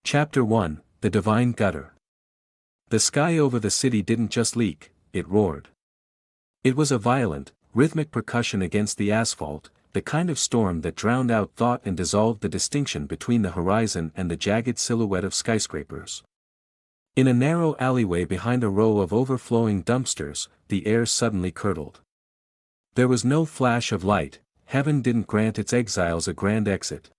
Chapter 1, The Divine Gutter. The sky over the city didn't just leak, it roared. It was a violent, rhythmic percussion against the asphalt, the kind of storm that drowned out thought and dissolved the distinction between the horizon and the jagged silhouette of skyscrapers. In a narrow alleyway behind a row of overflowing dumpsters, the air suddenly curdled. There was no flash of light, heaven didn't grant its exiles a grand exit.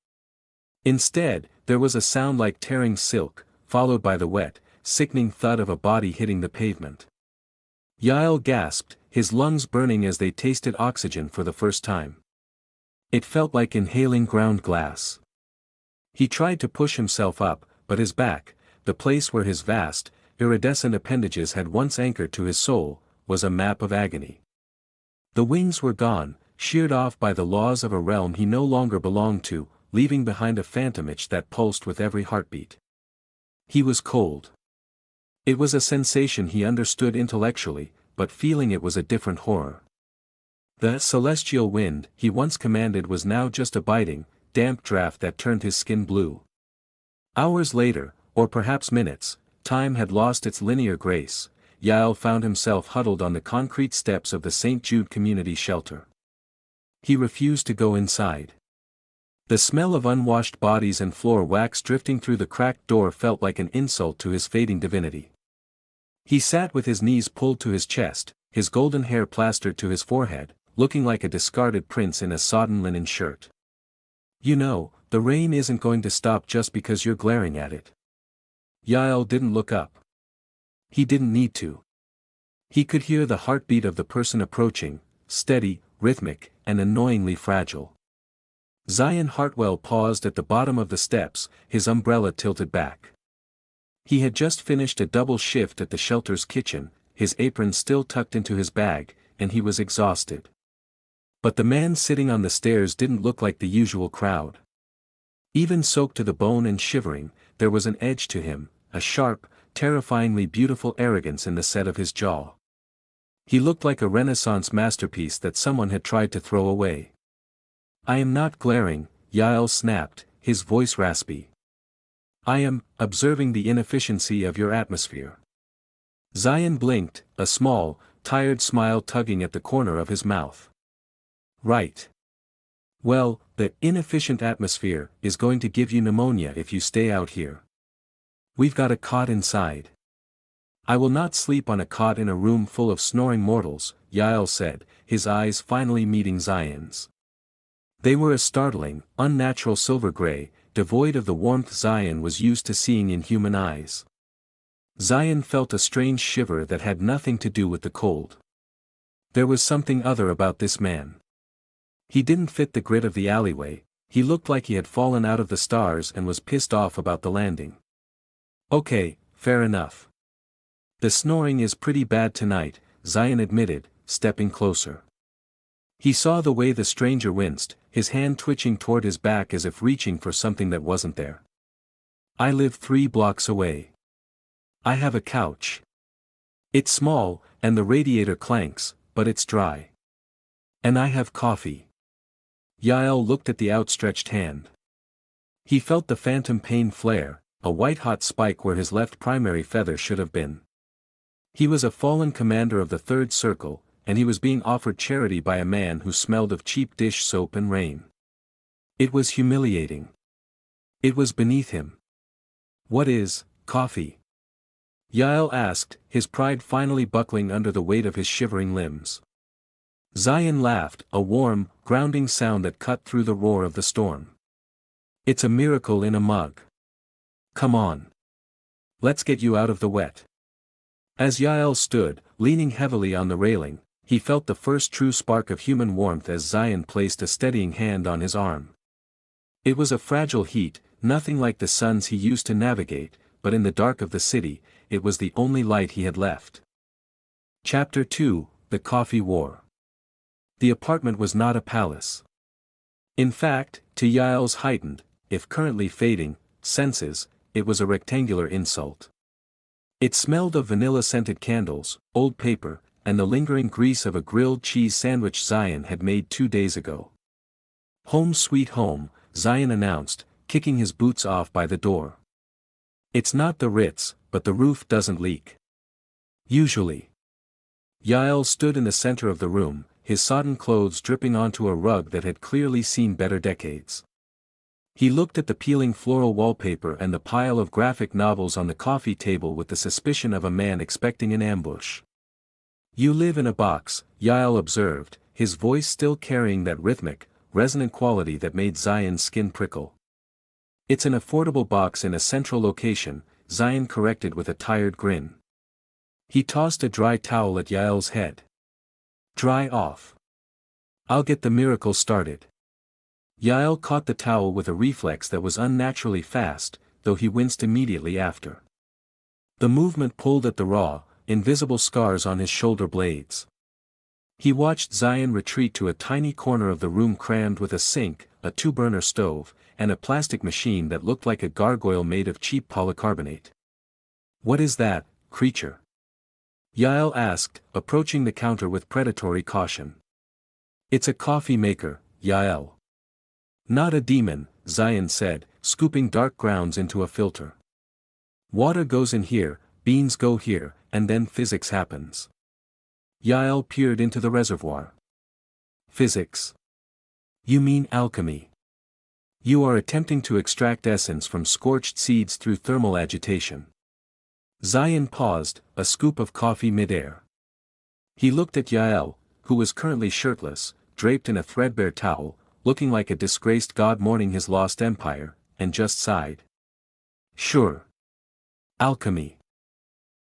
Instead, there was a sound like tearing silk, followed by the wet, sickening thud of a body hitting the pavement. Yael gasped, his lungs burning as they tasted oxygen for the first time. It felt like inhaling ground glass. He tried to push himself up, but his back, the place where his vast, iridescent appendages had once anchored to his soul, was a map of agony. The wings were gone, sheared off by the laws of a realm he no longer belonged to, leaving behind a phantom itch that pulsed with every heartbeat. He was cold. It was a sensation he understood intellectually, but feeling it was a different horror. The celestial wind he once commanded was now just a biting, damp draft that turned his skin blue. Hours later, or perhaps minutes, time had lost its linear grace. Yael found himself huddled on the concrete steps of the St. Jude Community Shelter. He refused to go inside. The smell of unwashed bodies and floor wax drifting through the cracked door felt like an insult to his fading divinity. He sat with his knees pulled to his chest, his golden hair plastered to his forehead, looking like a discarded prince in a sodden linen shirt. "You know, the rain isn't going to stop just because you're glaring at it." Yael didn't look up. He didn't need to. He could hear the heartbeat of the person approaching, steady, rhythmic, and annoyingly fragile. Zion Hartwell paused at the bottom of the steps, his umbrella tilted back. He had just finished a double shift at the shelter's kitchen, his apron still tucked into his bag, and he was exhausted. But the man sitting on the stairs didn't look like the usual crowd. Even soaked to the bone and shivering, there was an edge to him, a sharp, terrifyingly beautiful arrogance in the set of his jaw. He looked like a Renaissance masterpiece that someone had tried to throw away. "I am not glaring," Yael snapped, his voice raspy. "I am observing the inefficiency of your atmosphere." Zion blinked, a small, tired smile tugging at the corner of his mouth. "Right. Well, the inefficient atmosphere is going to give you pneumonia if you stay out here. We've got a cot inside." "I will not sleep on a cot in a room full of snoring mortals," Yael said, his eyes finally meeting Zion's. They were a startling, unnatural silver gray, devoid of the warmth Zion was used to seeing in human eyes. Zion felt a strange shiver that had nothing to do with the cold. There was something other about this man. He didn't fit the grid of the alleyway, he looked like he had fallen out of the stars and was pissed off about the landing. "Okay, fair enough. The snoring is pretty bad tonight," Zion admitted, stepping closer. He saw the way the stranger winced, his hand twitching toward his back as if reaching for something that wasn't there. "I live 3 blocks away. I have a couch. It's small, and the radiator clanks, but it's dry. And I have coffee." Yael looked at the outstretched hand. He felt the phantom pain flare, a white-hot spike where his left primary feather should have been. He was a fallen commander of the Third Circle, and he was being offered charity by a man who smelled of cheap dish soap and rain. It was humiliating. It was beneath him. "What is coffee?" Yael asked, his pride finally buckling under the weight of his shivering limbs. Zion laughed, a warm, grounding sound that cut through the roar of the storm. "It's a miracle in a mug. Come on. Let's get you out of the wet." As Yael stood, leaning heavily on the railing, he felt the first true spark of human warmth as Zion placed a steadying hand on his arm. It was a fragile heat, nothing like the suns he used to navigate, but in the dark of the city, it was the only light he had left. Chapter 2, The Coffee War. The apartment was not a palace. In fact, to Yael's heightened, if currently fading, senses, it was a rectangular insult. It smelled of vanilla-scented candles, old paper, and the lingering grease of a grilled cheese sandwich Zion had made 2 days ago. "Home sweet home," Zion announced, kicking his boots off by the door. It's not the Ritz, but the roof doesn't leak. Usually. Yael stood in the center of the room, his sodden clothes dripping onto a rug that had clearly seen better decades. He looked at the peeling floral wallpaper and the pile of graphic novels on the coffee table with the suspicion of a man expecting an ambush. You live in a box, Yael observed, his voice still carrying that rhythmic, resonant quality that made Zion's skin prickle. It's an affordable box in a central location, Zion corrected with a tired grin. He tossed a dry towel at Yael's head. Dry off. I'll get the miracle started. Yael caught the towel with a reflex that was unnaturally fast, though he winced immediately after. The movement pulled at the raw, invisible scars on his shoulder blades. He watched Zion retreat to a tiny corner of the room crammed with a sink, a two-burner stove, and a plastic machine that looked like a gargoyle made of cheap polycarbonate. What is that, creature? Yael asked, approaching the counter with predatory caution. It's a coffee maker, Yael. Not a demon, Zion said, scooping dark grounds into a filter. Water goes in here, beans go here, and then physics happens. Yael peered into the reservoir. Physics? You mean alchemy? You are attempting to extract essence from scorched seeds through thermal agitation. Zion paused, a scoop of coffee midair. He looked at Yael, who was currently shirtless, draped in a threadbare towel, looking like a disgraced god mourning his lost empire, and just sighed. Sure. Alchemy.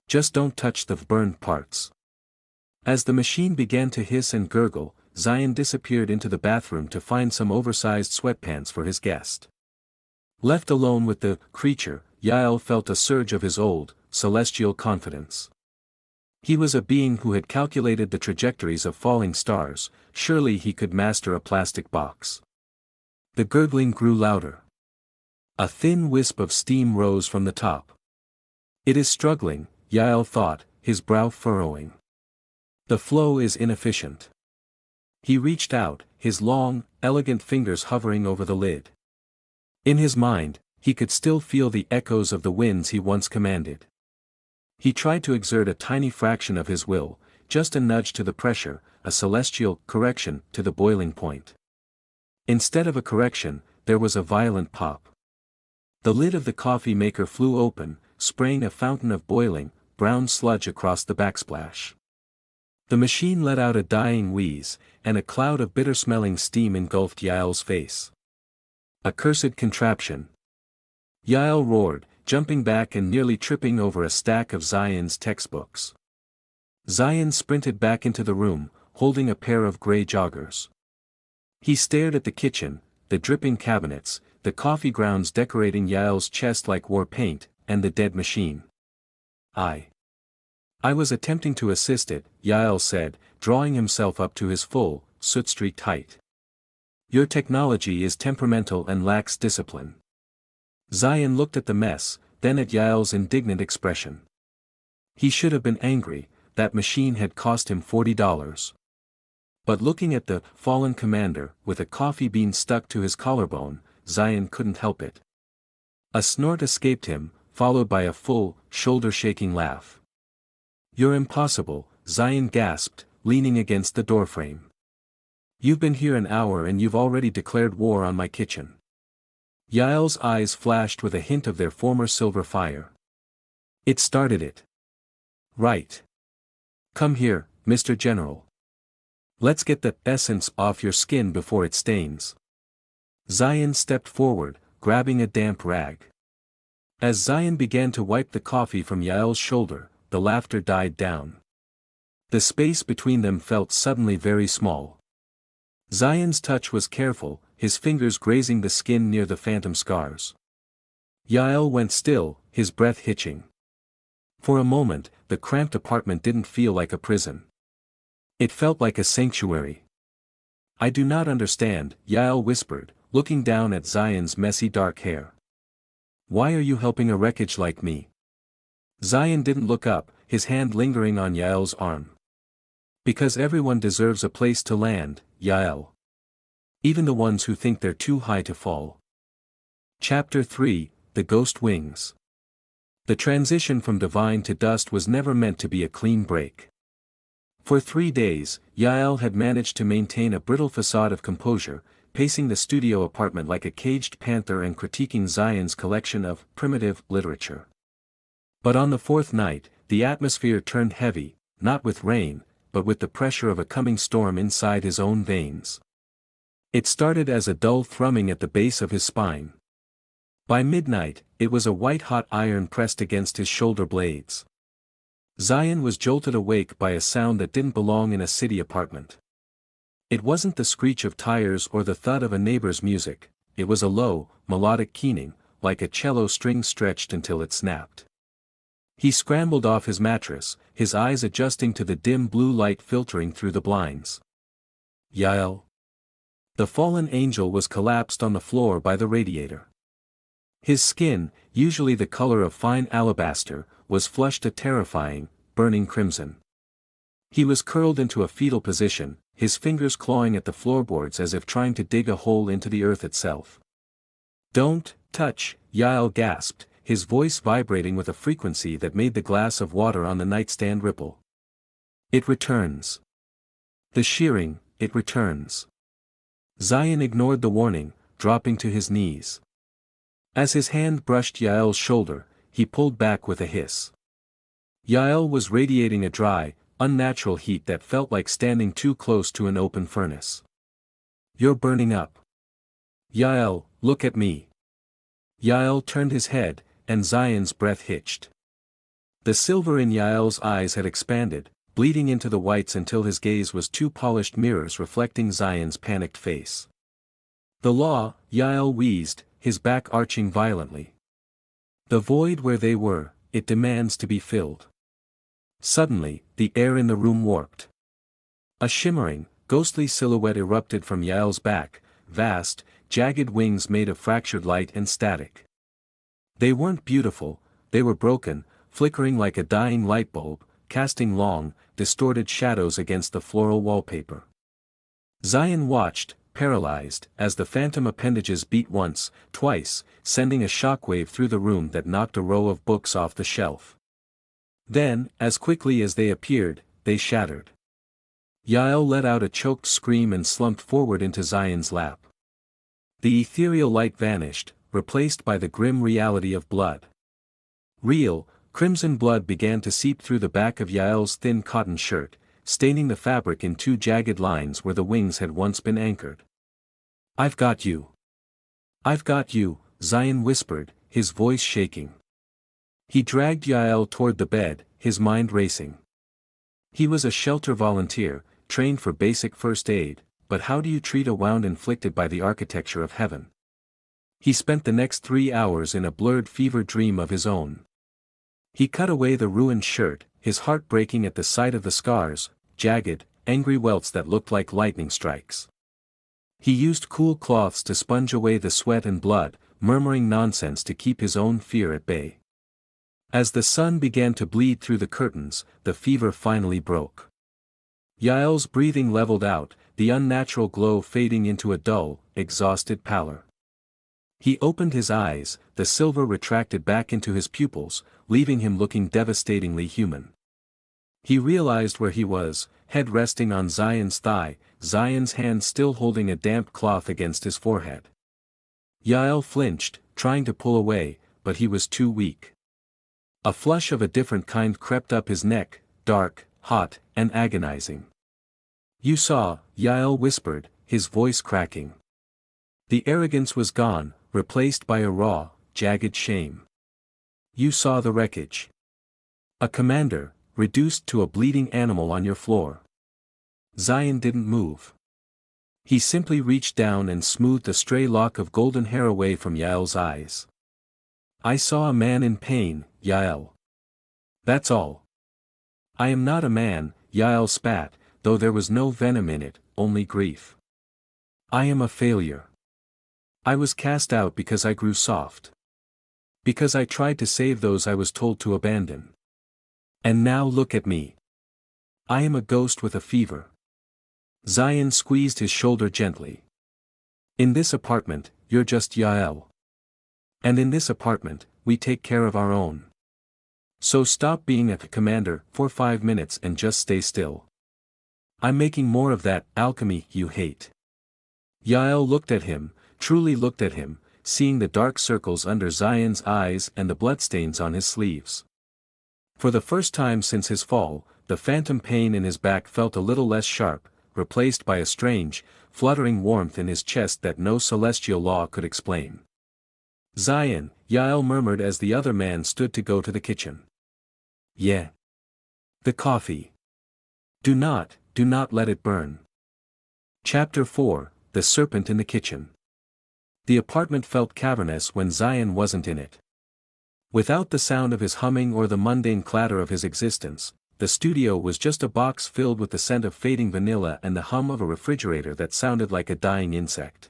Just don't touch the burned parts. As the machine began to hiss and gurgle, Zion disappeared into the bathroom to find some oversized sweatpants for his guest. Left alone with the creature, Yael felt a surge of his old, celestial confidence. He was a being who had calculated the trajectories of falling stars, surely he could master a plastic box. The gurgling grew louder. A thin wisp of steam rose from the top. It is struggling, Yael thought, his brow furrowing. The flow is inefficient. He reached out, his long, elegant fingers hovering over the lid. In his mind, he could still feel the echoes of the winds he once commanded. He tried to exert a tiny fraction of his will, just a nudge to the pressure, a celestial correction to the boiling point. Instead of a correction, there was a violent pop. The lid of the coffee maker flew open, spraying a fountain of boiling, brown sludge across the backsplash. The machine let out a dying wheeze, and a cloud of bitter-smelling steam engulfed Yael's face. Accursed contraption. Yael roared, jumping back and nearly tripping over a stack of Zion's textbooks. Zion sprinted back into the room, holding a pair of gray joggers. He stared at the kitchen, the dripping cabinets, the coffee grounds decorating Yael's chest like war paint, and the dead machine. I was attempting to assist it, Yael said, drawing himself up to his full, soot-streaked height. Your technology is temperamental and lacks discipline. Zion looked at the mess, then at Yael's indignant expression. He should have been angry, that machine had cost him $40. But looking at the fallen commander, with a coffee bean stuck to his collarbone, Zion couldn't help it. A snort escaped him, followed by a full, shoulder-shaking laugh. You're impossible, Zion gasped, leaning against the doorframe. You've been here an hour and you've already declared war on my kitchen. Yael's eyes flashed with a hint of their former silver fire. It started it. Right. Come here, Mr. General. Let's get the essence off your skin before it stains. Zion stepped forward, grabbing a damp rag. As Zion began to wipe the coffee from Yael's shoulder, the laughter died down. The space between them felt suddenly very small. Zion's touch was careful, his fingers grazing the skin near the phantom scars. Yael went still, his breath hitching. For a moment, the cramped apartment didn't feel like a prison. It felt like a sanctuary. I do not understand, Yael whispered, looking down at Zion's messy dark hair. Why are you helping a wreckage like me? Zion didn't look up, his hand lingering on Yael's arm. Because everyone deserves a place to land, Yael. Even the ones who think they're too high to fall. Chapter 3, The Ghost Wings. The transition from divine to dust was never meant to be a clean break. For 3 days, Yael had managed to maintain a brittle facade of composure, pacing the studio apartment like a caged panther and critiquing Zion's collection of primitive literature. But on the 4th night, the atmosphere turned heavy, not with rain, but with the pressure of a coming storm inside his own veins. It started as a dull thrumming at the base of his spine. By midnight, it was a white-hot iron pressed against his shoulder blades. Zion was jolted awake by a sound that didn't belong in a city apartment. It wasn't the screech of tires or the thud of a neighbor's music, it was a low, melodic keening, like a cello string stretched until it snapped. He scrambled off his mattress, his eyes adjusting to the dim blue light filtering through the blinds. Yael. The fallen angel was collapsed on the floor by the radiator. His skin, usually the color of fine alabaster, was flushed a terrifying, burning crimson. He was curled into a fetal position, his fingers clawing at the floorboards as if trying to dig a hole into the earth itself. "Don't touch," Yael gasped, his voice vibrating with a frequency that made the glass of water on the nightstand ripple. "It returns. The shearing, it returns." Zion ignored the warning, dropping to his knees. As his hand brushed Yael's shoulder, he pulled back with a hiss. Yael was radiating a dry, unnatural heat that felt like standing too close to an open furnace. "You're burning up. Yael, look at me." Yael turned his head, and Zion's breath hitched. The silver in Yael's eyes had expanded, bleeding into the whites until his gaze was two polished mirrors reflecting Zion's panicked face. "The law," Yael wheezed, his back arching violently. "The void where they were, it demands to be filled." Suddenly, the air in the room warped. A shimmering, ghostly silhouette erupted from Yael's back, vast, jagged wings made of fractured light and static. They weren't beautiful, they were broken, flickering like a dying light bulb, casting long, distorted shadows against the floral wallpaper. Zion watched, paralyzed, as the phantom appendages beat once, twice, sending a shockwave through the room that knocked a row of books off the shelf. Then, as quickly as they appeared, they shattered. Yael let out a choked scream and slumped forward into Zion's lap. The ethereal light vanished, replaced by the grim reality of blood. Real, crimson blood began to seep through the back of Yael's thin cotton shirt, staining the fabric in two jagged lines where the wings had once been anchored. "I've got you. I've got you," Zion whispered, his voice shaking. He dragged Yael toward the bed, his mind racing. He was a shelter volunteer, trained for basic first aid, but how do you treat a wound inflicted by the architecture of heaven? He spent the next 3 hours in a blurred fever dream of his own. He cut away the ruined shirt, his heart breaking at the sight of the scars, jagged, angry welts that looked like lightning strikes. He used cool cloths to sponge away the sweat and blood, murmuring nonsense to keep his own fear at bay. As the sun began to bleed through the curtains, the fever finally broke. Yael's breathing leveled out, the unnatural glow fading into a dull, exhausted pallor. He opened his eyes, the silver retracted back into his pupils, leaving him looking devastatingly human. He realized where he was, head resting on Zion's thigh, Zion's hand still holding a damp cloth against his forehead. Yael flinched, trying to pull away, but he was too weak. A flush of a different kind crept up his neck, dark, hot, and agonizing. "You saw," Yael whispered, his voice cracking. The arrogance was gone, replaced by a raw, jagged shame. "You saw the wreckage. A commander, reduced to a bleeding animal on your floor." Zion didn't move. He simply reached down and smoothed a stray lock of golden hair away from Yael's eyes. "I saw a man in pain, Yael. That's all." "I am not a man," Yael spat, though there was no venom in it, only grief. "I am a failure. I was cast out because I grew soft. Because I tried to save those I was told to abandon. And now look at me. I am a ghost with a fever." Zion squeezed his shoulder gently. "In this apartment, you're just Yael. And in this apartment, we take care of our own." So stop being a commander for 5 minutes and just stay still. I'm making more of that alchemy you hate. Yael looked at him, truly looked at him, seeing the dark circles under Zion's eyes and the bloodstains on his sleeves. For the first time since his fall, the phantom pain in his back felt a little less sharp, replaced by a strange, fluttering warmth in his chest that no celestial law could explain. Zion, Yael murmured as the other man stood to go to the kitchen. Yeah. The coffee. Do not let it burn. Chapter 4, The Serpent in the Kitchen. The apartment felt cavernous when Zion wasn't in it. Without the sound of his humming or the mundane clatter of his existence, the studio was just a box filled with the scent of fading vanilla and the hum of a refrigerator that sounded like a dying insect.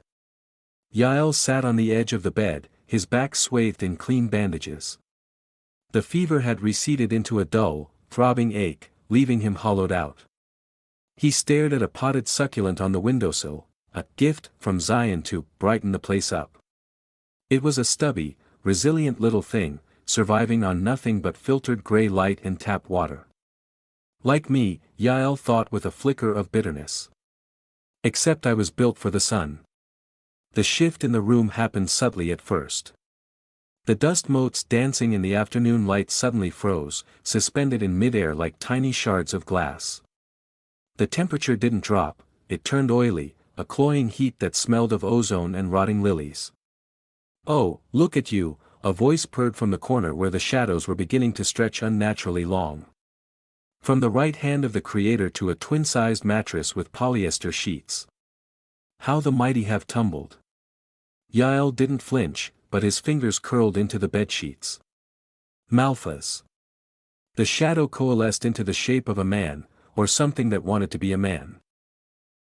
Yael sat on the edge of the bed, his back swathed in clean bandages. The fever had receded into a dull, throbbing ache, leaving him hollowed out. He stared at a potted succulent on the windowsill, a gift from Zion to brighten the place up. It was a stubby, resilient little thing, surviving on nothing but filtered gray light and tap water. Like me, Yael thought with a flicker of bitterness. Except I was built for the sun. The shift in the room happened subtly at first. The dust motes dancing in the afternoon light suddenly froze, suspended in midair like tiny shards of glass. The temperature didn't drop, it turned oily, a cloying heat that smelled of ozone and rotting lilies. "Oh, look at you," a voice purred from the corner where the shadows were beginning to stretch unnaturally long. From the right hand of the creator to a twin-sized mattress with polyester sheets. How the mighty have tumbled. Yael didn't flinch, but his fingers curled into the bedsheets. Malphas. The shadow coalesced into the shape of a man, or something that wanted to be a man.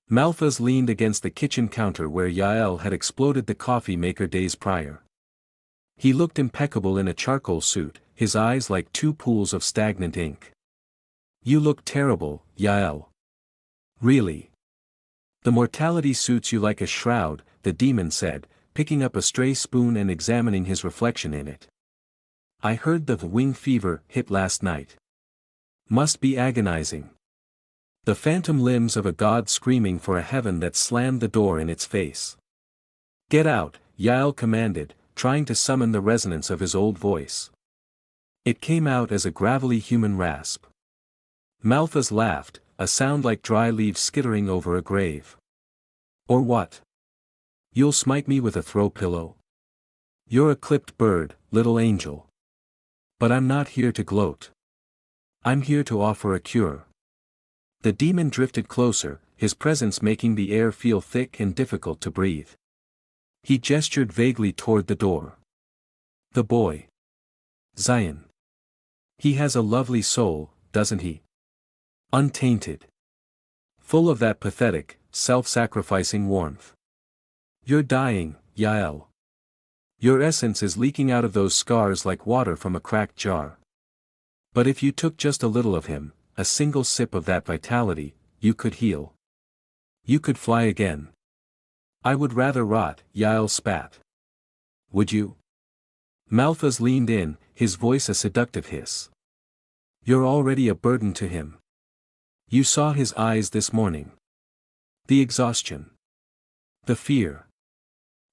Malphas leaned against the kitchen counter where Yael had exploded the coffee maker days prior. He looked impeccable in a charcoal suit, his eyes like two pools of stagnant ink. "You look terrible, Yael." "Really?" "The mortality suits you like a shroud," the demon said, picking up a stray spoon and examining his reflection in it. "I heard the wing fever hit last night. Must be agonizing. The phantom limbs of a god screaming for a heaven that slammed the door in its face." "Get out," Yael commanded, trying to summon the resonance of his old voice. It came out as a gravelly human rasp. Malphas laughed, a sound like dry leaves skittering over a grave. "Or what? You'll smite me with a throw pillow? You're a clipped bird, little angel. But I'm not here to gloat. I'm here to offer a cure." The demon drifted closer, his presence making the air feel thick and difficult to breathe. He gestured vaguely toward the door. "The boy. Zion. He has a lovely soul, doesn't he? Untainted. Full of that pathetic, self-sacrificing warmth. You're dying, Yael. Your essence is leaking out of those scars like water from a cracked jar. But if you took just a little of him, a single sip of that vitality, you could heal. You could fly again." "I would rather rot," Yael spat. "Would you?" Malphas leaned in, his voice a seductive hiss. "You're already a burden to him. You saw his eyes this morning. The exhaustion. The fear.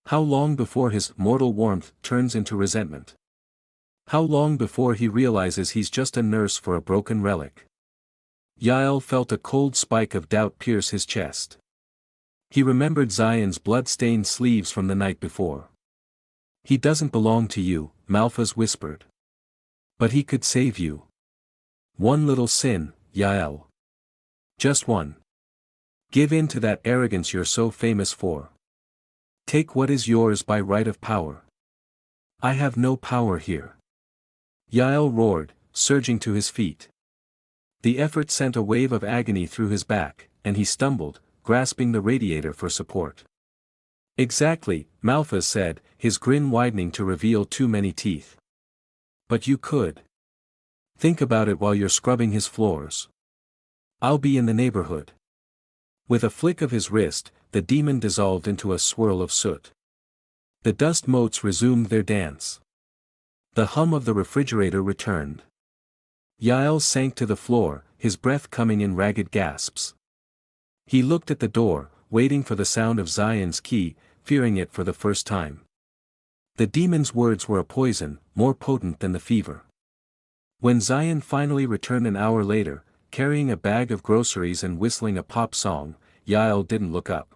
How long before his mortal warmth turns into resentment? How long before he realizes he's just a nurse for a broken relic?" Yael felt a cold spike of doubt pierce his chest. He remembered Zion's blood-stained sleeves from the night before. "He doesn't belong to you," Malphas whispered. "But he could save you. One little sin, Yael. Just one. Give in to that arrogance you're so famous for. Take what is yours by right of power." "I have no power here." Yael roared, surging to his feet. The effort sent a wave of agony through his back, and he stumbled, grasping the radiator for support. "Exactly," Malphas said, his grin widening to reveal too many teeth. "But you could. Think about it while you're scrubbing his floors. I'll be in the neighborhood." With a flick of his wrist, the demon dissolved into a swirl of soot. The dust motes resumed their dance. The hum of the refrigerator returned. Yael sank to the floor, his breath coming in ragged gasps. He looked at the door, waiting for the sound of Zion's key, fearing it for the first time. The demon's words were a poison, more potent than the fever. When Zion finally returned an hour later, carrying a bag of groceries and whistling a pop song, Yael didn't look up.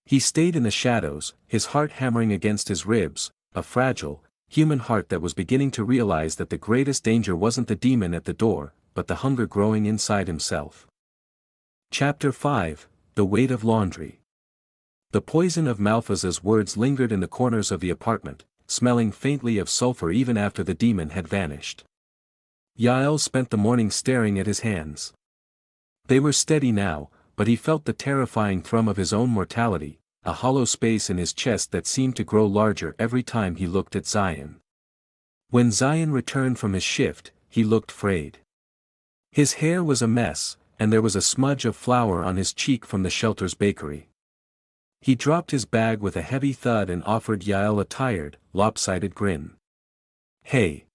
He stayed in the shadows, his heart hammering against his ribs, a fragile, human heart that was beginning to realize that the greatest danger wasn't the demon at the door, but the hunger growing inside himself. Chapter 5, The Weight of Laundry. The poison of Malphas's words lingered in the corners of the apartment, smelling faintly of sulfur even after the demon had vanished. Yael spent the morning staring at his hands. They were steady now, but he felt the terrifying thrum of his own mortality, a hollow space in his chest that seemed to grow larger every time he looked at Zion. When Zion returned from his shift, he looked frayed. His hair was a mess, and there was a smudge of flour on his cheek from the shelter's bakery. He dropped his bag with a heavy thud and offered Yael a tired, lopsided grin. "Hey.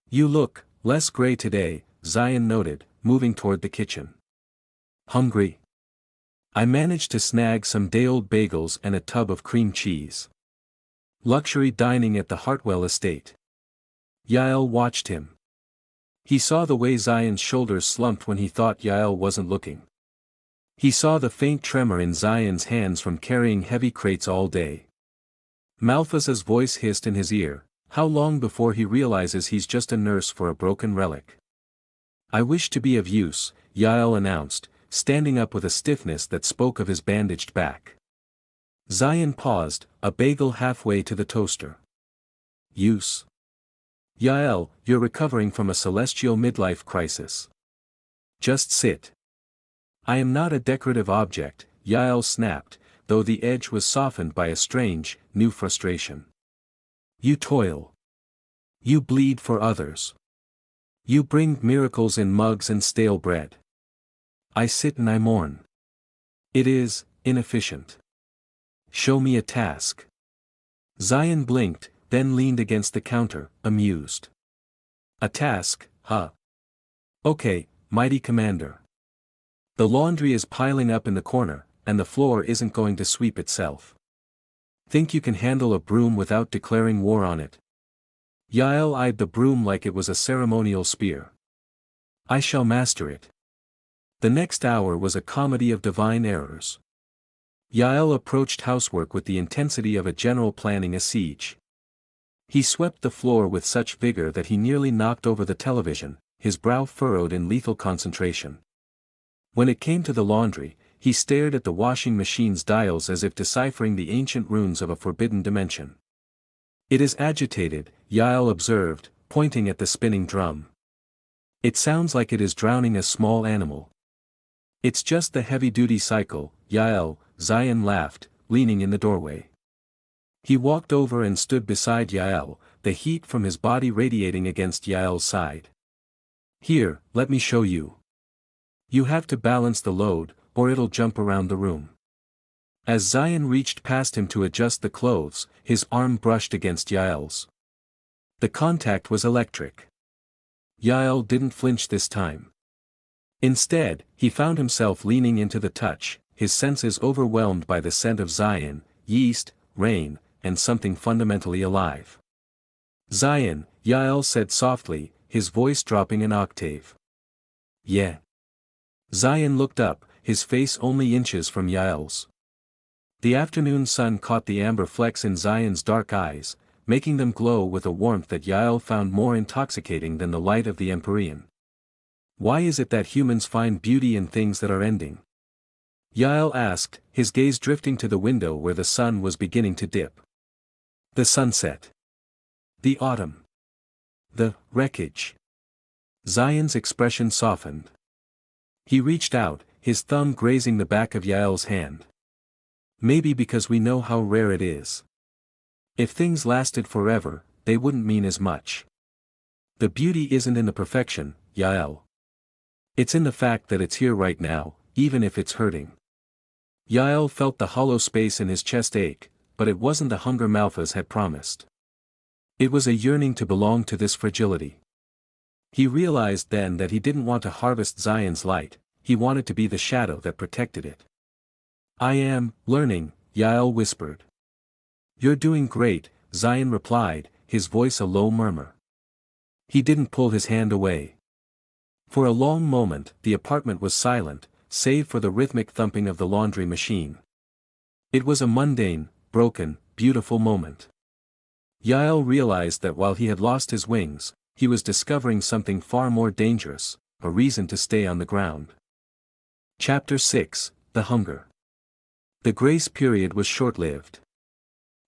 You look less gray today," Zion noted, moving toward the kitchen. "Hungry? I managed to snag some day-old bagels and a tub of cream cheese. Luxury dining at the Hartwell estate." Yael watched him. He saw the way Zion's shoulders slumped when he thought Yael wasn't looking. He saw the faint tremor in Zion's hands from carrying heavy crates all day. Malphas's voice hissed in his ear, "How long before he realizes he's just a nurse for a broken relic?" "I wish to be of use," Yael announced, standing up with a stiffness that spoke of his bandaged back. Zion paused, a bagel halfway to the toaster. "Use? Yael, you're recovering from a celestial midlife crisis. Just sit." "I am not a decorative object," Yael snapped, though the edge was softened by a strange, new frustration. "You toil. You bleed for others. You bring miracles in mugs and stale bread. I sit and I mourn. It is inefficient. Show me a task." Zion blinked, then leaned against the counter, amused. "A task, huh? Okay, mighty commander. The laundry is piling up in the corner, and the floor isn't going to sweep itself. Think you can handle a broom without declaring war on it?" Yael eyed the broom like it was a ceremonial spear. "I shall master it." The next hour was a comedy of divine errors. Yael approached housework with the intensity of a general planning a siege. He swept the floor with such vigor that he nearly knocked over the television, his brow furrowed in lethal concentration. When it came to the laundry, he stared at the washing machine's dials as if deciphering the ancient runes of a forbidden dimension. "It is agitated," Yael observed, pointing at the spinning drum. "It sounds like it is drowning a small animal." "It's just the heavy-duty cycle, Yael," Zion laughed, leaning in the doorway. He walked over and stood beside Yael, the heat from his body radiating against Yael's side. "Here, let me show you. You have to balance the load, or it'll jump around the room." As Zion reached past him to adjust the clothes, his arm brushed against Yael's. The contact was electric. Yael didn't flinch this time. Instead, he found himself leaning into the touch, his senses overwhelmed by the scent of Zion, yeast, rain, and something fundamentally alive. "Zion," Yael said softly, his voice dropping an octave. "Yeah." Zion looked up, his face only inches from Yael's. The afternoon sun caught the amber flecks in Zion's dark eyes, making them glow with a warmth that Yael found more intoxicating than the light of the Empyrean. "Why is it that humans find beauty in things that are ending?" Yael asked, his gaze drifting to the window where the sun was beginning to dip. The sunset. The autumn. The wreckage. Zion's expression softened. He reached out, his thumb grazing the back of Yael's hand. "Maybe because we know how rare it is. If things lasted forever, they wouldn't mean as much. The beauty isn't in the perfection, Yael. It's in the fact that it's here right now, even if it's hurting." Yael felt the hollow space in his chest ache, but it wasn't the hunger Malphas had promised. It was a yearning to belong to this fragility. He realized then that he didn't want to harvest Zion's light, he wanted to be the shadow that protected it. "I am learning," Yael whispered. "You're doing great," Zion replied, his voice a low murmur. He didn't pull his hand away. For a long moment, the apartment was silent, save for the rhythmic thumping of the laundry machine. It was a mundane, broken, beautiful moment. Yael realized that while he had lost his wings, he was discovering something far more dangerous, a reason to stay on the ground. Chapter 6, The Hunger. The grace period was short-lived.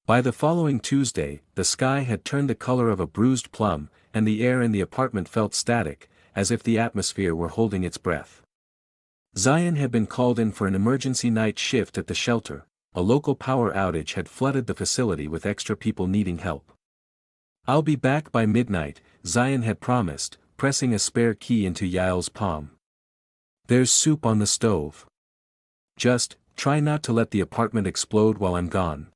By the following Tuesday, the sky had turned the color of a bruised plum, and the air in the apartment felt static, as if the atmosphere were holding its breath. Zion had been called in for an emergency night shift at the shelter. A local power outage had flooded the facility with extra people needing help. "I'll be back by midnight," Zion had promised, pressing a spare key into Yael's palm. "There's soup on the stove. Just try not to let the apartment explode while I'm gone."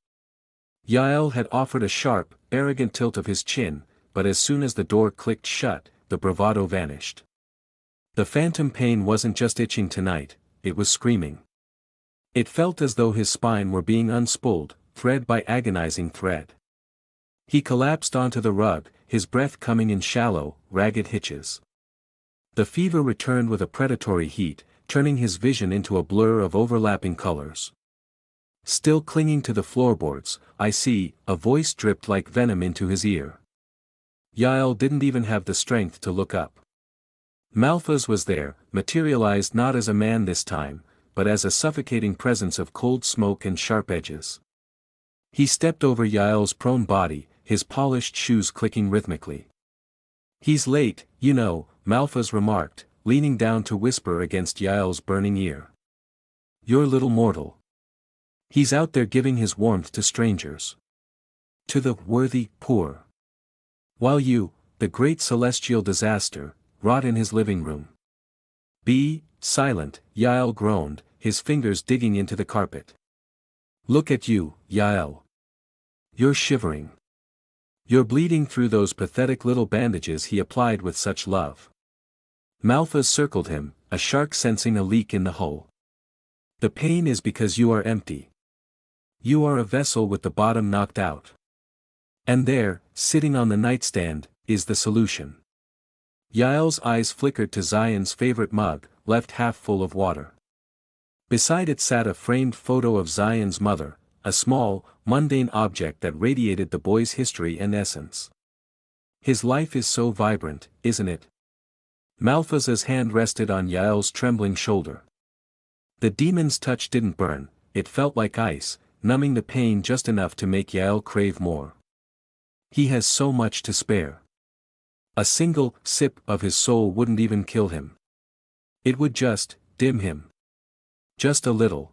Yael had offered a sharp, arrogant tilt of his chin, but as soon as the door clicked shut, the bravado vanished. The phantom pain wasn't just itching tonight, it was screaming. It felt as though his spine were being unspooled, thread by agonizing thread. He collapsed onto the rug, his breath coming in shallow, ragged hitches. The fever returned with a predatory heat, turning his vision into a blur of overlapping colors. "Still clinging to the floorboards, I see," a voice dripped like venom into his ear. Yael didn't even have the strength to look up. Malphas was there, materialized not as a man this time, but as a suffocating presence of cold smoke and sharp edges. He stepped over Yael's prone body, his polished shoes clicking rhythmically. "He's late, you know," Malphas remarked, leaning down to whisper against Yael's burning ear. "Your little mortal. He's out there giving his warmth to strangers. To the worthy poor. While you, the great celestial disaster, rot in his living room." "Be silent," Yael groaned, his fingers digging into the carpet. "Look at you, Yael. You're shivering. You're bleeding through those pathetic little bandages he applied with such love." Malphas circled him, a shark sensing a leak in the hull. "The pain is because you are empty. You are a vessel with the bottom knocked out. And there, sitting on the nightstand, is the solution." Yael's eyes flickered to Zion's favorite mug, left half full of water. Beside it sat a framed photo of Zion's mother, a small, mundane object that radiated the boy's history and essence. "His life is so vibrant, isn't it?" Malphas's hand rested on Yael's trembling shoulder. The demon's touch didn't burn, it felt like ice, numbing the pain just enough to make Yael crave more. "He has so much to spare. A single sip of his soul wouldn't even kill him. It would just dim him. Just a little.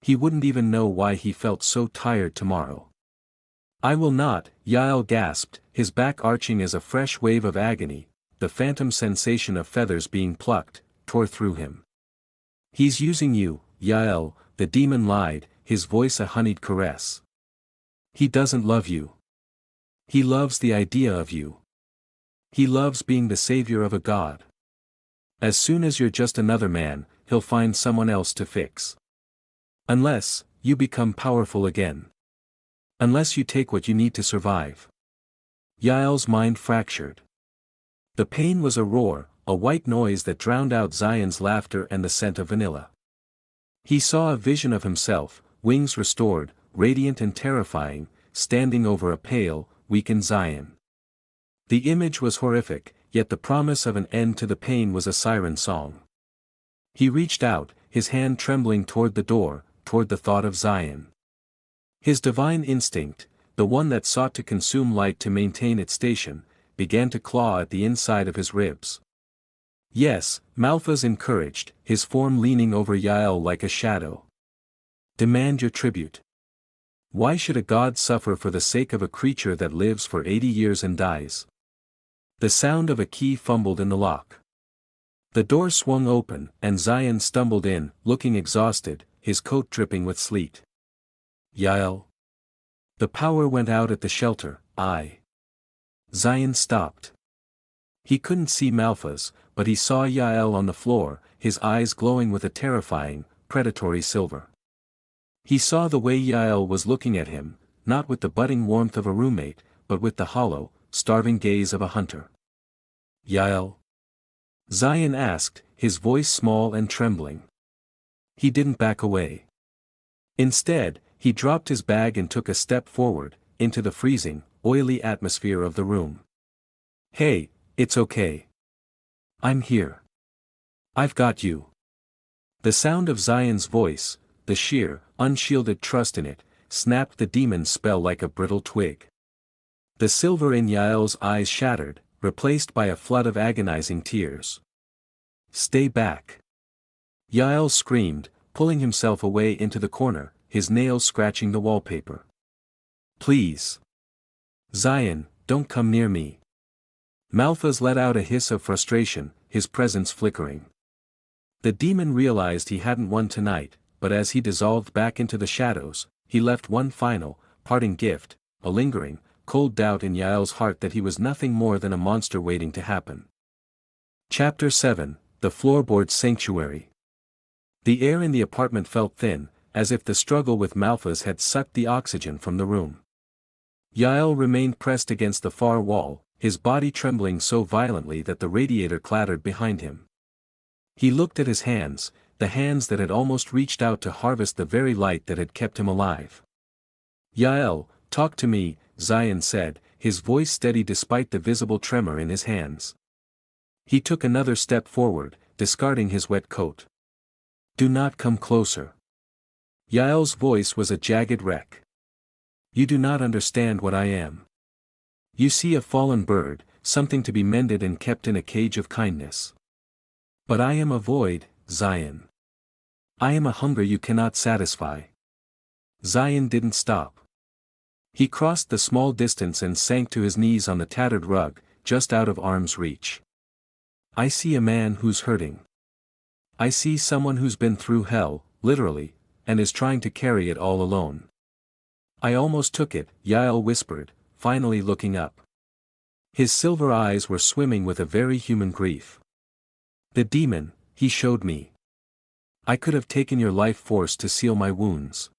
He wouldn't even know why he felt so tired tomorrow." "I will not," Yael gasped, his back arching as a fresh wave of agony, the phantom sensation of feathers being plucked, tore through him. "He's using you, Yael," the demon lied, his voice a honeyed caress. "He doesn't love you. He loves the idea of you. He loves being the savior of a god. As soon as you're just another man, he'll find someone else to fix. Unless you become powerful again. Unless you take what you need to survive." Yael's mind fractured. The pain was a roar, a white noise that drowned out Zion's laughter and the scent of vanilla. He saw a vision of himself, wings restored, radiant and terrifying, standing over a pale, weakened Zion. The image was horrific, yet the promise of an end to the pain was a siren song. He reached out, his hand trembling toward the door, toward the thought of Zion. His divine instinct, the one that sought to consume light to maintain its station, began to claw at the inside of his ribs. "Yes," Malphas encouraged, his form leaning over Yael like a shadow. "Demand your tribute. Why should a god suffer for the sake of a creature that lives for 80 years and dies?" The sound of a key fumbled in the lock. The door swung open, and Zion stumbled in, looking exhausted, his coat dripping with sleet. "Yael?" "The power went out at the shelter, Zion stopped. He couldn't see Malphas, but he saw Yael on the floor, his eyes glowing with a terrifying, predatory silver. He saw the way Yael was looking at him, not with the budding warmth of a roommate, but with the hollow, starving gaze of a hunter. "Yael?" Zion asked, his voice small and trembling. He didn't back away. Instead, he dropped his bag and took a step forward, into the freezing, oily atmosphere of the room. "Hey, it's okay. I'm here. I've got you." The sound of Zion's voice, the sheer, unshielded trust in it, snapped the demon's spell like a brittle twig. The silver in Yael's eyes shattered, replaced by a flood of agonizing tears. "Stay back!" Yael screamed, pulling himself away into the corner, his nails scratching the wallpaper. "Please! Zion, don't come near me." Malphas let out a hiss of frustration, his presence flickering. The demon realized he hadn't won tonight, but as he dissolved back into the shadows, he left one final, parting gift, a lingering, cold doubt in Yael's heart that he was nothing more than a monster waiting to happen. Chapter 7, The Floorboard Sanctuary. The air in the apartment felt thin, as if the struggle with Malphas had sucked the oxygen from the room. Yael remained pressed against the far wall, his body trembling so violently that the radiator clattered behind him. He looked at his hands, the hands that had almost reached out to harvest the very light that had kept him alive. "Yael, talk to me," Zion said, his voice steady despite the visible tremor in his hands. He took another step forward, discarding his wet coat. "Do not come closer." Yael's voice was a jagged wreck. "You do not understand what I am. You see a fallen bird, something to be mended and kept in a cage of kindness. But I am a void, Zion. I am a hunger you cannot satisfy." Zion didn't stop. He crossed the small distance and sank to his knees on the tattered rug, just out of arm's reach. "I see a man who's hurting. I see someone who's been through hell, literally, and is trying to carry it all alone." "I almost took it," Yael whispered, finally looking up. His silver eyes were swimming with a very human grief. "The demon, he showed me. I could have taken your life force to seal my wounds.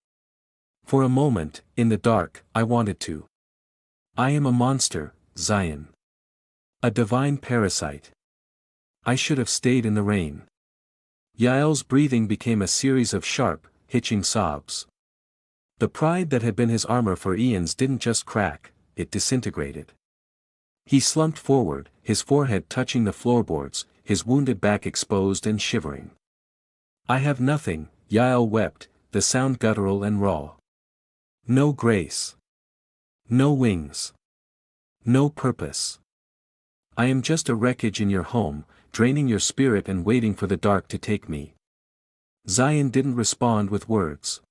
For a moment, in the dark, I wanted to. I am a monster, Zion. A divine parasite. I should have stayed in the rain." Yael's breathing became a series of sharp, hitching sobs. The pride that had been his armor for eons didn't just crack, it disintegrated. He slumped forward, his forehead touching the floorboards, his wounded back exposed and shivering. "I have nothing," Yael wept, the sound guttural and raw. "No grace. No wings. No purpose. I am just a wreckage in your home, draining your spirit and waiting for the dark to take me." Zion didn't respond with words.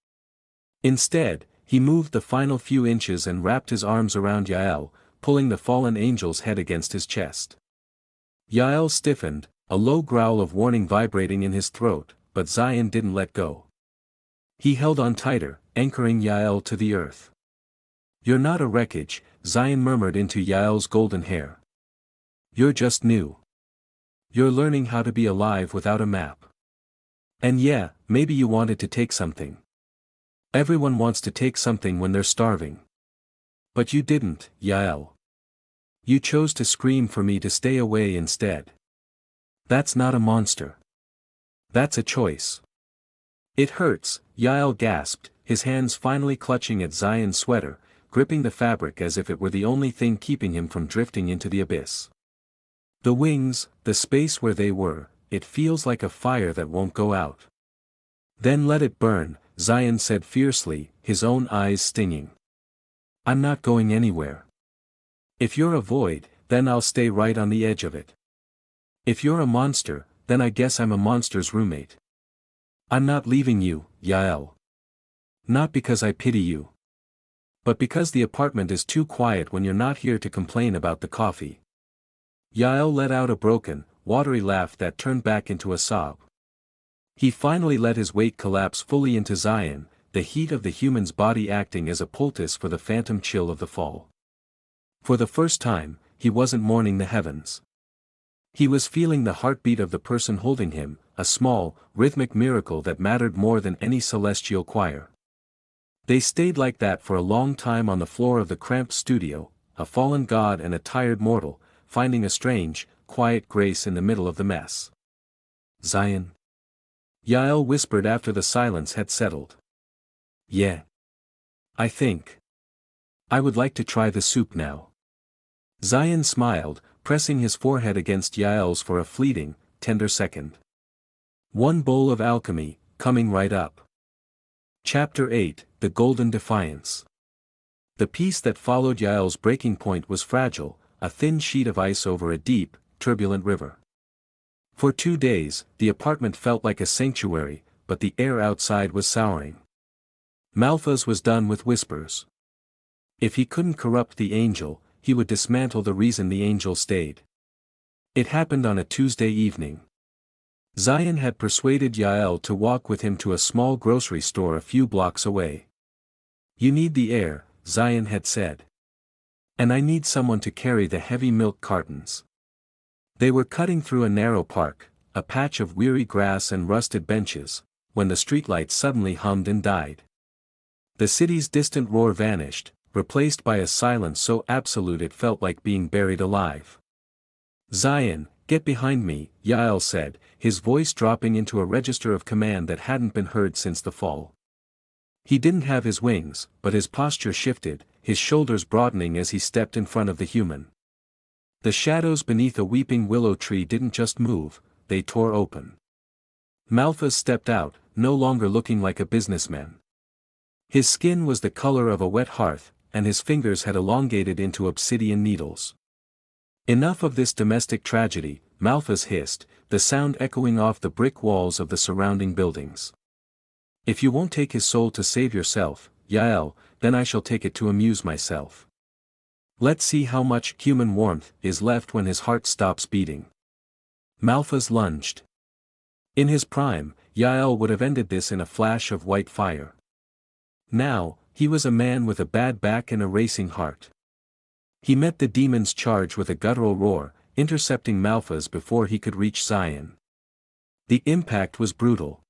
Instead, he moved the final few inches and wrapped his arms around Yael, pulling the fallen angel's head against his chest. Yael stiffened, a low growl of warning vibrating in his throat, but Zion didn't let go. He held on tighter, anchoring Yael to the earth. "You're not a wreckage," Zion murmured into Yael's golden hair. "You're just new. You're learning how to be alive without a map. And yeah, maybe you wanted to take something. Everyone wants to take something when they're starving. But you didn't, Yael. You chose to scream for me to stay away instead. That's not a monster. That's a choice." "It hurts," Yael gasped, his hands finally clutching at Zion's sweater, gripping the fabric as if it were the only thing keeping him from drifting into the abyss. "The wings, the space where they were, it feels like a fire that won't go out." "Then let it burn," Zion said fiercely, his own eyes stinging. "I'm not going anywhere. If you're a void, then I'll stay right on the edge of it. If you're a monster, then I guess I'm a monster's roommate. I'm not leaving you, Yael. Not because I pity you. But because the apartment is too quiet when you're not here to complain about the coffee." Yael let out a broken, watery laugh that turned back into a sob. He finally let his weight collapse fully into Zion, the heat of the human's body acting as a poultice for the phantom chill of the fall. For the first time, he wasn't mourning the heavens. He was feeling the heartbeat of the person holding him, a small, rhythmic miracle that mattered more than any celestial choir. They stayed like that for a long time on the floor of the cramped studio, a fallen god and a tired mortal, finding a strange, quiet grace in the middle of the mess. Zion? Yael whispered after the silence had settled. Yeah. I think. I would like to try the soup now. Zion smiled, pressing his forehead against Yael's for a fleeting, tender second. One bowl of alchemy, coming right up. Chapter 8, The Golden Defiance. The peace that followed Yael's breaking point was fragile, a thin sheet of ice over a deep, turbulent river. For 2 days, the apartment felt like a sanctuary, but the air outside was souring. Malphas was done with whispers. If he couldn't corrupt the angel, he would dismantle the reason the angel stayed. It happened on a Tuesday evening. Zion had persuaded Yael to walk with him to a small grocery store a few blocks away. You need the air, Zion had said. And I need someone to carry the heavy milk cartons. They were cutting through a narrow park, a patch of weary grass and rusted benches, when the streetlights suddenly hummed and died. The city's distant roar vanished, replaced by a silence so absolute it felt like being buried alive. Zion, get behind me, Yael said, his voice dropping into a register of command that hadn't been heard since the fall. He didn't have his wings, but his posture shifted, his shoulders broadening as he stepped in front of the human. The shadows beneath a weeping willow tree didn't just move, they tore open. Malphas stepped out, no longer looking like a businessman. His skin was the color of a wet hearth, and his fingers had elongated into obsidian needles. Enough of this domestic tragedy, Malphas hissed, the sound echoing off the brick walls of the surrounding buildings. If you won't take his soul to save yourself, Yael, then I shall take it to amuse myself. Let's see how much human warmth is left when his heart stops beating. Malphas lunged. In his prime, Yael would have ended this in a flash of white fire. Now, he was a man with a bad back and a racing heart. He met the demon's charge with a guttural roar, intercepting Malphas before he could reach Zion. The impact was brutal.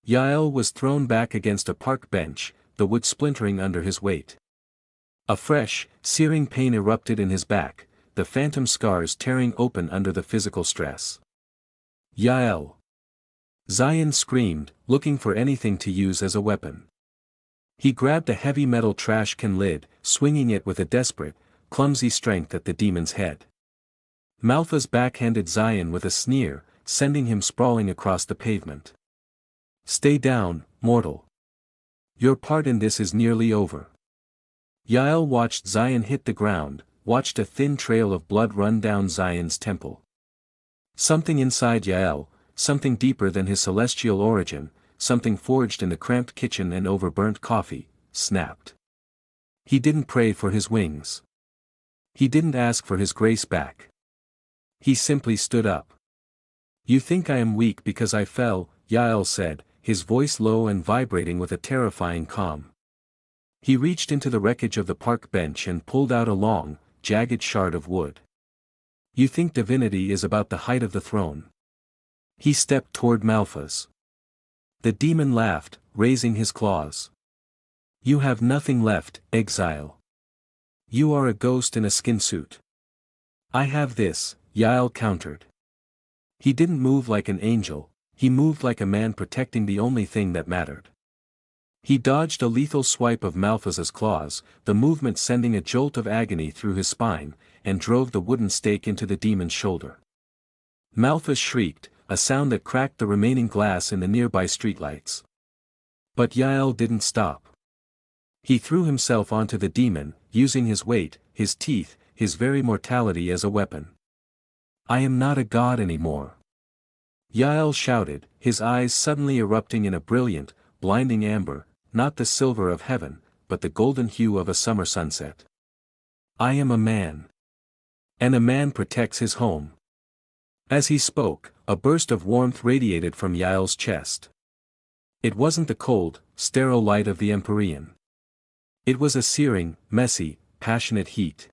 Yael was thrown back against a park bench, the wood splintering under his weight. A fresh, searing pain erupted in his back, the phantom scars tearing open under the physical stress. Yael! Zion screamed, looking for anything to use as a weapon. He grabbed a heavy metal trash can lid, swinging it with a desperate, clumsy strength at the demon's head. Malphas backhanded Zion with a sneer, sending him sprawling across the pavement. Stay down, mortal. Your part in this is nearly over. Yael watched Zion hit the ground, watched a thin trail of blood run down Zion's temple. Something inside Yael, something deeper than his celestial origin, something forged in the cramped kitchen and over burnt coffee, snapped. He didn't pray for his wings. He didn't ask for his grace back. He simply stood up. You think I am weak because I fell, Yael said, his voice low and vibrating with a terrifying calm. He reached into the wreckage of the park bench and pulled out a long, jagged shard of wood. You think divinity is about the height of the throne? He stepped toward Malphas. The demon laughed, raising his claws. You have nothing left, exile. You are a ghost in a skin suit. I have this, Yael countered. He didn't move like an angel, he moved like a man protecting the only thing that mattered. He dodged a lethal swipe of Malphas's claws, the movement sending a jolt of agony through his spine, and drove the wooden stake into the demon's shoulder. Malphas shrieked, a sound that cracked the remaining glass in the nearby streetlights. But Yael didn't stop. He threw himself onto the demon, using his weight, his teeth, his very mortality as a weapon. I am not a god anymore. Yael shouted, his eyes suddenly erupting in a brilliant, blinding amber, not the silver of heaven, but the golden hue of a summer sunset. I am a man. And a man protects his home. As he spoke, a burst of warmth radiated from Yael's chest. It wasn't the cold, sterile light of the Empyrean. It was a searing, messy, passionate heat.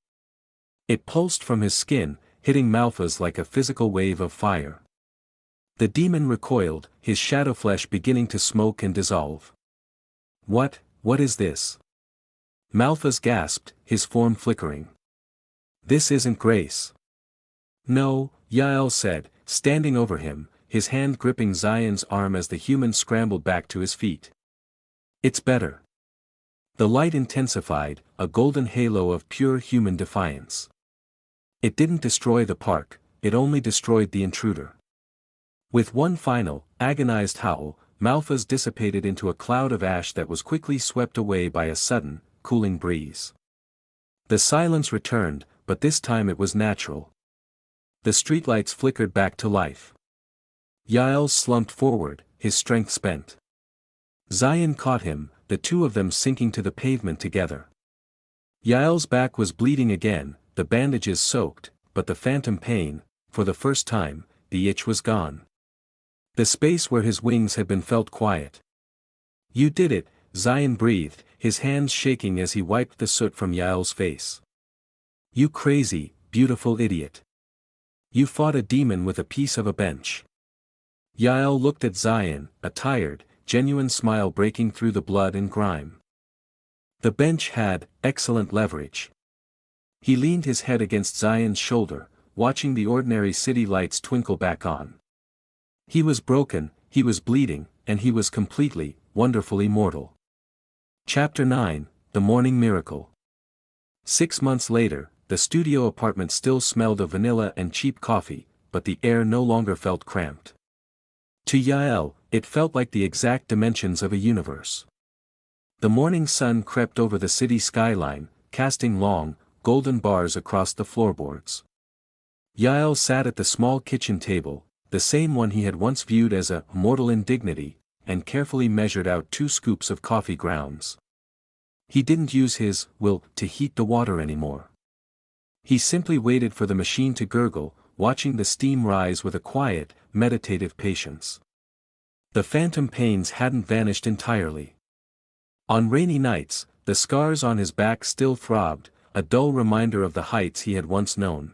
It pulsed from his skin, hitting Malphas like a physical wave of fire. The demon recoiled, his shadow flesh beginning to smoke and dissolve. What is this? Malphas gasped, his form flickering. This isn't grace. No, Yael said, standing over him, his hand gripping Zion's arm as the human scrambled back to his feet. It's better. The light intensified, a golden halo of pure human defiance. It didn't destroy the park, it only destroyed the intruder. With one final, agonized howl, Malphas dissipated into a cloud of ash that was quickly swept away by a sudden, cooling breeze. The silence returned, but this time it was natural. The streetlights flickered back to life. Yael slumped forward, his strength spent. Zion caught him, the two of them sinking to the pavement together. Yael's back was bleeding again, the bandages soaked, but the phantom pain, for the first time, the itch was gone. The space where his wings had been felt quiet. You did it, Zion breathed, his hands shaking as he wiped the soot from Yael's face. You crazy, beautiful idiot. You fought a demon with a piece of a bench. Yael looked at Zion, a tired, genuine smile breaking through the blood and grime. The bench had excellent leverage. He leaned his head against Zion's shoulder, watching the ordinary city lights twinkle back on. He was broken, he was bleeding, and he was completely, wonderfully mortal. Chapter 9, The Morning Miracle. 6 months later, the studio apartment still smelled of vanilla and cheap coffee, but the air no longer felt cramped. To Yael, it felt like the exact dimensions of a universe. The morning sun crept over the city skyline, casting long, golden bars across the floorboards. Yael sat at the small kitchen table, the same one he had once viewed as a mortal indignity, and carefully measured out 2 scoops of coffee grounds. He didn't use his will to heat the water anymore. He simply waited for the machine to gurgle, watching the steam rise with a quiet, meditative patience. The phantom pains hadn't vanished entirely. On rainy nights, the scars on his back still throbbed, a dull reminder of the heights he had once known.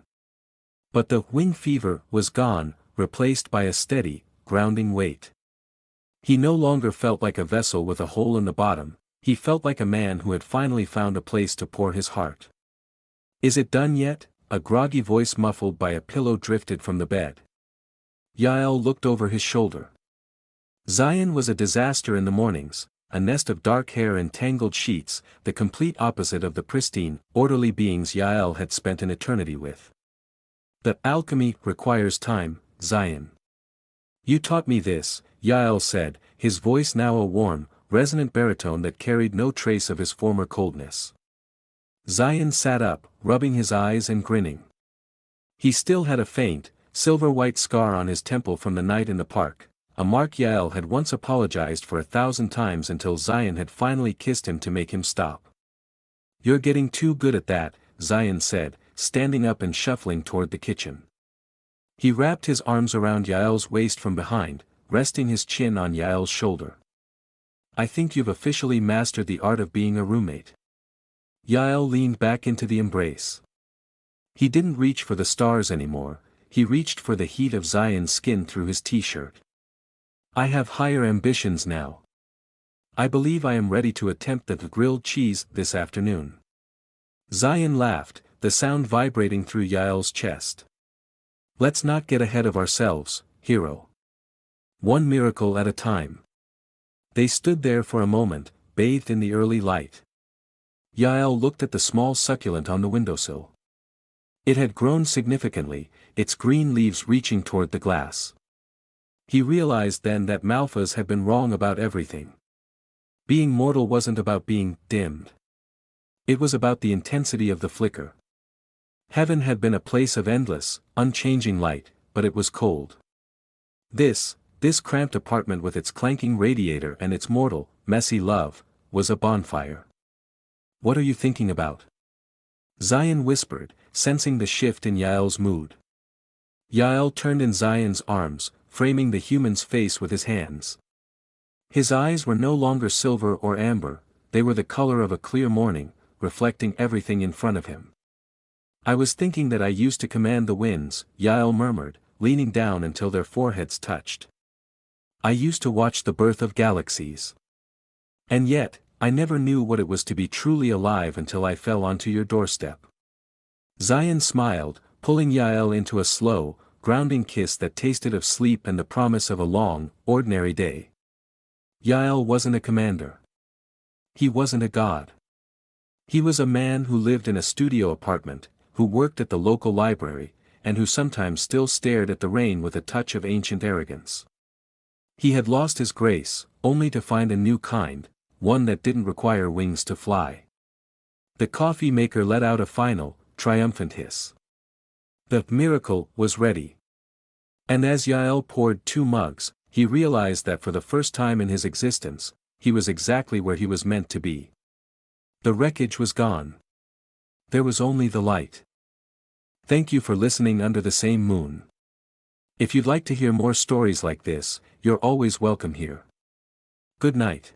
But the wing fever was gone, replaced by a steady, grounding weight. He no longer felt like a vessel with a hole in the bottom, he felt like a man who had finally found a place to pour his heart. Is it done yet? A groggy voice muffled by a pillow drifted from the bed. Yael looked over his shoulder. Zion was a disaster in the mornings, a nest of dark hair and tangled sheets, the complete opposite of the pristine, orderly beings Yael had spent an eternity with. The alchemy requires time, Zion. You taught me this, Yael said, his voice now a warm, resonant baritone that carried no trace of his former coldness. Zion sat up, rubbing his eyes and grinning. He still had a faint, silver-white scar on his temple from the night in the park, a mark Yael had once apologized for 1,000 times until Zion had finally kissed him to make him stop. You're getting too good at that, Zion said, standing up and shuffling toward the kitchen. He wrapped his arms around Yael's waist from behind, resting his chin on Yael's shoulder. I think you've officially mastered the art of being a roommate. Yael leaned back into the embrace. He didn't reach for the stars anymore, he reached for the heat of Zion's skin through his t-shirt. I have higher ambitions now. I believe I am ready to attempt the grilled cheese this afternoon. Zion laughed, the sound vibrating through Yael's chest. Let's not get ahead of ourselves, hero. One miracle at a time. They stood there for a moment, bathed in the early light. Yael looked at the small succulent on the windowsill. It had grown significantly, its green leaves reaching toward the glass. He realized then that Malphas had been wrong about everything. Being mortal wasn't about being dimmed. It was about the intensity of the flicker. Heaven had been a place of endless, unchanging light, but it was cold. This cramped apartment with its clanking radiator and its mortal, messy love, was a bonfire. What are you thinking about? Zion whispered, sensing the shift in Yael's mood. Yael turned in Zion's arms, framing the human's face with his hands. His eyes were no longer silver or amber, they were the color of a clear morning, reflecting everything in front of him. I was thinking that I used to command the winds, Yael murmured, leaning down until their foreheads touched. I used to watch the birth of galaxies. And yet, I never knew what it was to be truly alive until I fell onto your doorstep. Zion smiled, pulling Yael into a slow, grounding kiss that tasted of sleep and the promise of a long, ordinary day. Yael wasn't a commander. He wasn't a god. He was a man who lived in a studio apartment, who worked at the local library, and who sometimes still stared at the rain with a touch of ancient arrogance. He had lost his grace, only to find a new kind, one that didn't require wings to fly. The coffee maker let out a final, triumphant hiss. The miracle was ready. And as Yael poured 2 mugs, he realized that for the first time in his existence, he was exactly where he was meant to be. The wreckage was gone. There was only the light. Thank you for listening under the same moon. If you'd like to hear more stories like this, you're always welcome here. Good night.